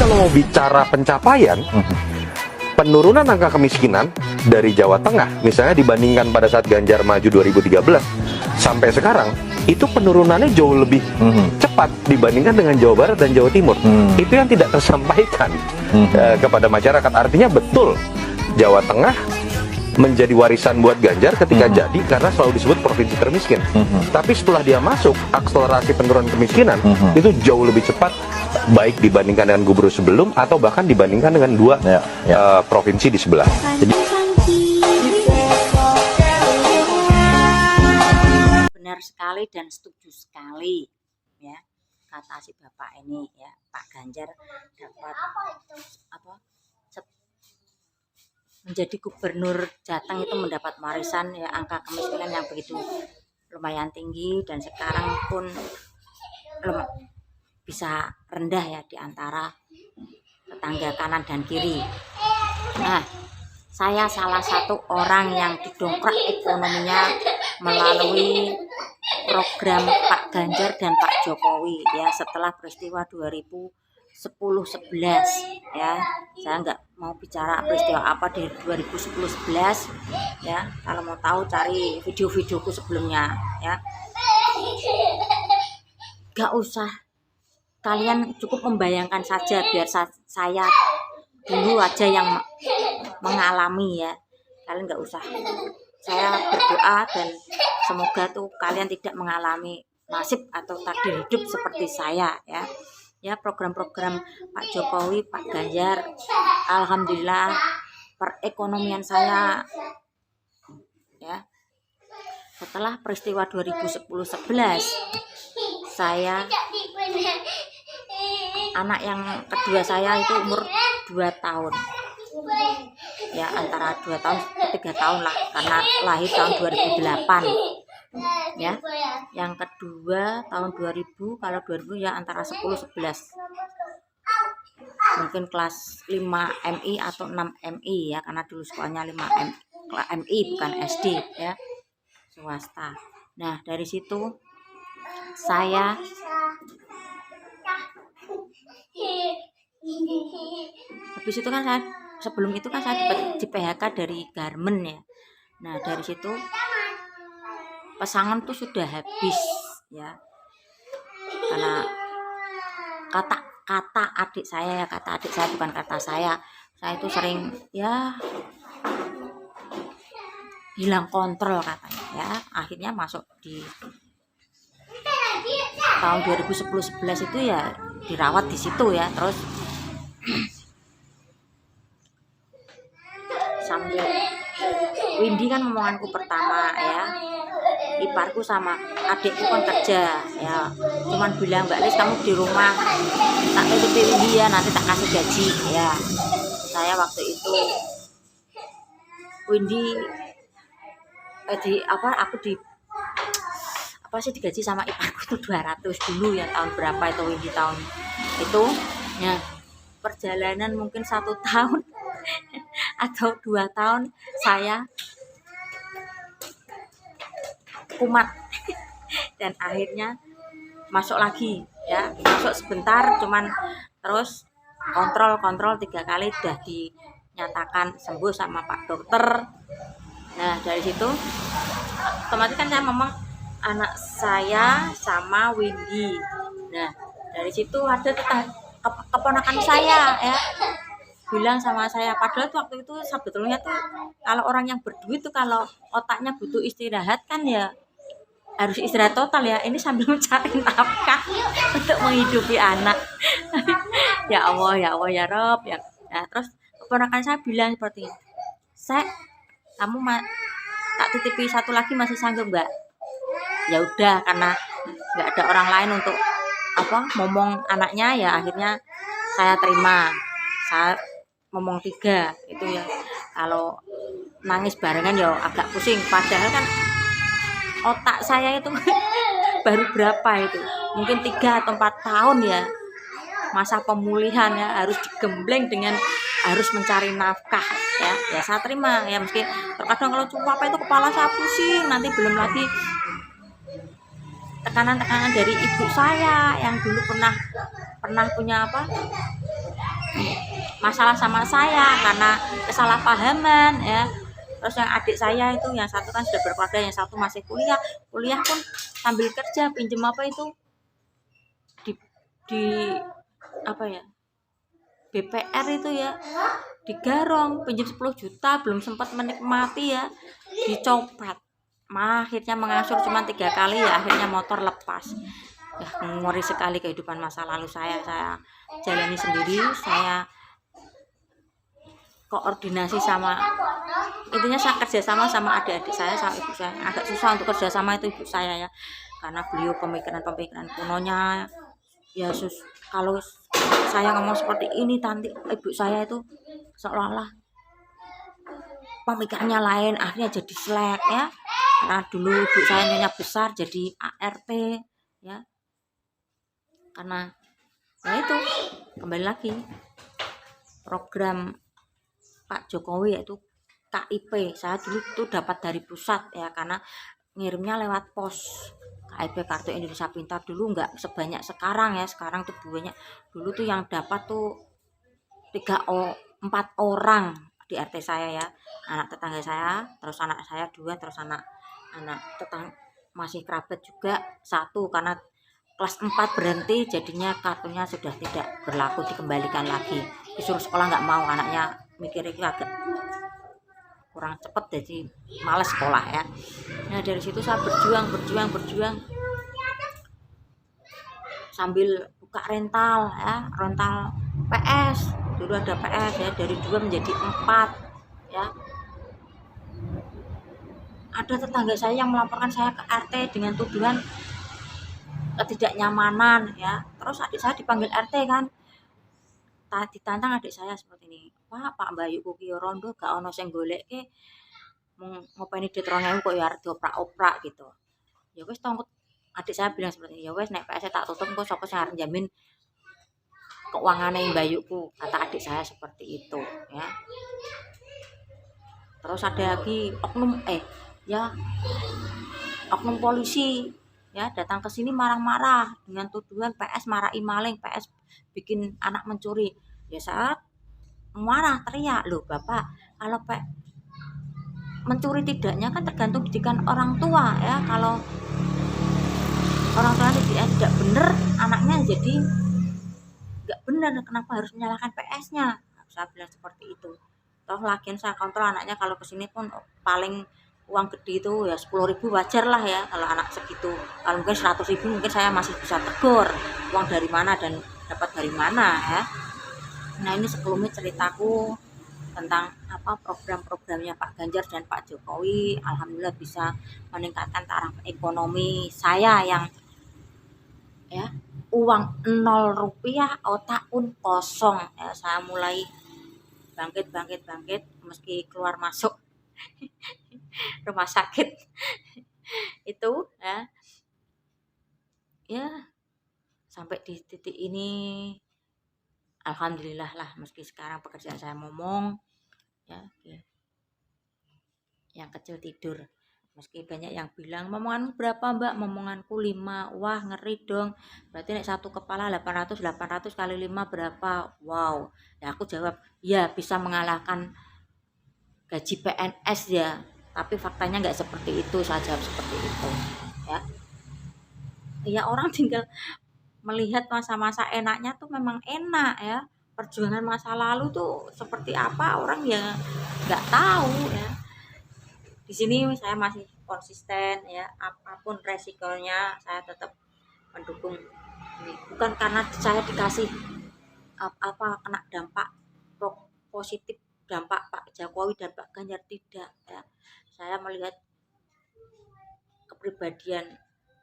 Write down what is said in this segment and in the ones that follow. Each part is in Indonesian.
kalau mau bicara pencapaian, penurunan angka kemiskinan dari Jawa Tengah, misalnya dibandingkan pada saat Ganjar maju 2013 sampai sekarang, itu penurunannya jauh lebih cepat dibandingkan dengan Jawa Barat dan Jawa Timur. Itu yang tidak tersampaikan kepada masyarakat. Artinya betul, Jawa Tengah menjadi warisan buat Ganjar ketika jadi karena selalu disebut provinsi termiskin. Tapi setelah dia masuk, akselerasi penurunan kemiskinan itu jauh lebih cepat, baik dibandingkan dengan gubernur sebelum atau bahkan dibandingkan dengan dua provinsi di sebelah. Jadi benar sekali dan setuju sekali ya kata si bapak ini ya, Pak Ganjar dapat menjadi gubernur Jateng itu mendapat warisan ya, angka kemiskinan yang begitu lumayan tinggi dan sekarang pun bisa rendah ya di antara tetangga kanan dan kiri. Nah, saya salah satu orang yang didongkrak ekonominya melalui program Pak Ganjar dan Pak Jokowi ya, setelah peristiwa 2010-11 ya. Saya nggak mau bicara peristiwa apa di 2010-11 ya, kalau mau tahu cari video-videoku sebelumnya ya. Gak usah, kalian cukup membayangkan saja, biar saya dulu aja yang mengalami ya, kalian nggak usah. Saya berdoa dan semoga tuh kalian tidak mengalami nasib atau takdir hidup seperti saya ya. Ya, program-program Pak Jokowi, Pak Ganjar, alhamdulillah perekonomian saya ya, setelah peristiwa 2010-11 saya, anak yang kedua saya itu umur 2 tahun ya, antara 2 tahun ke 3 tahun lah, karena lahir tahun 2008 ya. Yang kedua tahun 2000, kalau 2000 ya antara 10-11, mungkin kelas 5 MI atau 6 MI ya, karena dulu sekolahnya 5 MI bukan SD ya, swasta. Nah, dari situ saya habis itu kan saya, sebelum itu kan saya di PHK dari Garmen ya. Nah, dari situ pesangon tuh sudah habis ya, karena kata adik saya ya, kata adik saya bukan kata saya itu sering ya hilang kontrol katanya ya. Akhirnya masuk di tahun 2010-11 itu ya dirawat di situ ya. Terus sambil Windy kan omonganku pertama ya, iparku sama adikku kan kerja ya, cuman bilang, Mbak Lis kamu di rumah tak tutupi Windy ya, nanti tak kasih gaji ya. Saya waktu itu Windy digaji sama iparku tuh 200 dulu ya, tahun berapa itu Windy tahun itu ya. Perjalanan mungkin 1 tahun atau 2 tahun saya kumat dan akhirnya masuk lagi ya, masuk sebentar cuman, terus kontrol 3 kali udah dinyatakan sembuh sama Pak dokter. Nah, dari situ otomatis kan saya ngomong anak saya sama Windy. Nah, dari situ ada keponakan saya ya bilang sama saya, padahal waktu itu sebetulnya tuh kalau orang yang berduit tuh kalau otaknya butuh istirahat kan ya harus istirahat total ya. Ini sambil mencari nafkah untuk menghidupi anak. Ya Allah ya Rob ya. Nah, terus keponakan saya bilang seperti ini, kamu tak titipi 1 lagi masih sanggup nggak? Ya udah, karena nggak ada orang lain untuk ngomong anaknya ya, akhirnya saya terima. Saya ngomong 3 itu ya, kalau nangis barengan ya agak pusing, padahal kan otak saya itu baru berapa itu, mungkin 3 atau 4 tahun ya masa pemulihan ya, harus digembleng dengan harus mencari nafkah ya. Ya saya terima ya, meski terkadang kalau cuma itu kepala saya pusing, nanti belum lagi tekanan dari ibu saya yang dulu pernah punya masalah sama saya karena kesalahpahaman ya. Terus yang adik saya itu yang satu kan sudah berkeluarga, yang satu masih kuliah pun sambil kerja pinjem apa itu di apa ya, BPR itu ya, digarong pinjam 10 juta belum sempat menikmati ya, dicopet. Akhirnya mengasur cuma 3 kali ya, akhirnya motor lepas ya. Ngeri sekali kehidupan masa lalu saya jalani sendiri. Saya koordinasi sama, intinya saya kerjasama sama adik-adik saya sama ibu saya. Agak susah untuk kerjasama itu ibu saya ya, karena beliau pemikiran kunonya ya. Kalau saya ngomong seperti ini nanti ibu saya itu seolah-olah pemikirannya lain, akhirnya jadi selek ya. Karena dulu ibu saya nyonya besar jadi ART ya, karena ya itu kembali lagi program Pak Jokowi yaitu KIP. Saya dulu tuh dapat dari pusat ya, karena ngirimnya lewat pos. KIP Kartu Indonesia Pintar dulu nggak sebanyak sekarang ya. Sekarang tuh banyak. Dulu tuh yang dapat tuh 4 orang di RT saya ya, anak tetangga saya, terus anak saya 2, terus anak tetangga masih kerabat juga 1. Karena kelas 4 berhenti jadinya kartunya sudah tidak berlaku, dikembalikan lagi, disuruh sekolah nggak mau, anaknya mikirnya agak kurang cepet jadi males sekolah ya. Nah dari situ saya berjuang sambil buka rental ya, rental PS. Dulu ada PS ya, dari 2 menjadi 4 ya. Ada tetangga saya yang melaporkan saya ke RT dengan tuduhan ketidaknyamanan ya. Terus adik saya dipanggil RT kan, ditantang adik saya seperti ini, Pak Bayu ki rondo gak ono sing goleke, ngopeni duit 2.000 kok ya arep dioprak-oprak gitu. Ya wis tongkut, adik saya bilang seperti ini, ya wis nek PS tak tutup kok sapa sing arep jamin keuangane Bayuku, kata adik saya seperti itu ya. Terus ada lagi oknum polisi ya datang ke sini marah-marah dengan tuduhan PS marahi maling, PS bikin anak mencuri. Ya saat marah teriak, loh Bapak, kalau mencuri tidaknya kan tergantung didikan orang tua ya. Kalau orang tua tidak benar, anaknya jadi nggak benar, kenapa harus menyalahkan PS-nya? Saya bilang seperti itu. Toh lagian saya kontrol anaknya kalau kesini pun paling uang gede itu ya 10.000 wajar lah ya kalau anak segitu. Kalau mungkin 100.000 mungkin saya masih bisa tegur uang dari mana dan dapat dari mana ya. Nah ini sebelumnya ceritaku tentang program-programnya Pak Ganjar dan Pak Jokowi. Alhamdulillah bisa meningkatkan taraf ekonomi saya yang ya uang 0 rupiah, otak pun kosong ya. Saya mulai bangkit meski keluar masuk rumah sakit itu ya sampai di titik ini alhamdulillah lah, meski sekarang pekerjaan saya ngomong ya, yang kecil tidur. Meski banyak yang bilang, momonganmu berapa mbak? Momonganku 5. Wah ngeri dong, berarti nek satu kepala 800 kali 5 berapa? Wow. Ya aku jawab, ya bisa mengalahkan gaji PNS ya, tapi faktanya nggak seperti itu. Saya jawab seperti itu ya. Ya orang tinggal melihat masa-masa enaknya tuh memang enak ya. Perjuangan masa lalu tuh seperti apa orang ya nggak tahu ya. Di sini saya masih konsisten ya, apapun resikonya saya tetap mendukung ini. Bukan karena saya dikasih kena dampak positif, dampak Pak Jokowi dan Pak Ganjar, tidak ya. Saya melihat kepribadian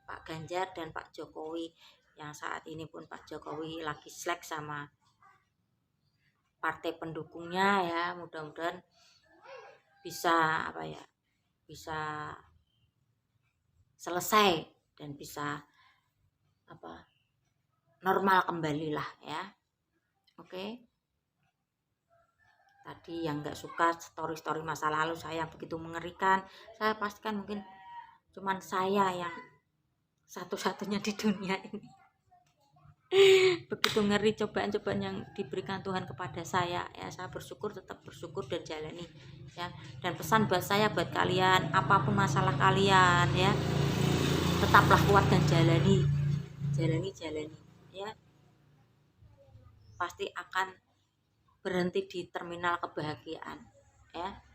Pak Ganjar dan Pak Jokowi yang saat ini pun Pak Jokowi lagi slack sama partai pendukungnya ya. Mudah-mudahan bisa bisa selesai dan bisa normal kembali lah ya. Oke. Tadi yang nggak suka story masa lalu saya yang begitu mengerikan, saya pastikan mungkin cuman saya yang satu-satunya di dunia ini. Begitu ngeri cobaan-cobaan yang diberikan Tuhan kepada saya, ya saya bersyukur, tetap bersyukur dan jalani, ya. Dan pesan buat saya, buat kalian, apapun masalah kalian, ya, tetaplah kuat dan jalani, ya. Pasti akan berhenti di terminal kebahagiaan, ya.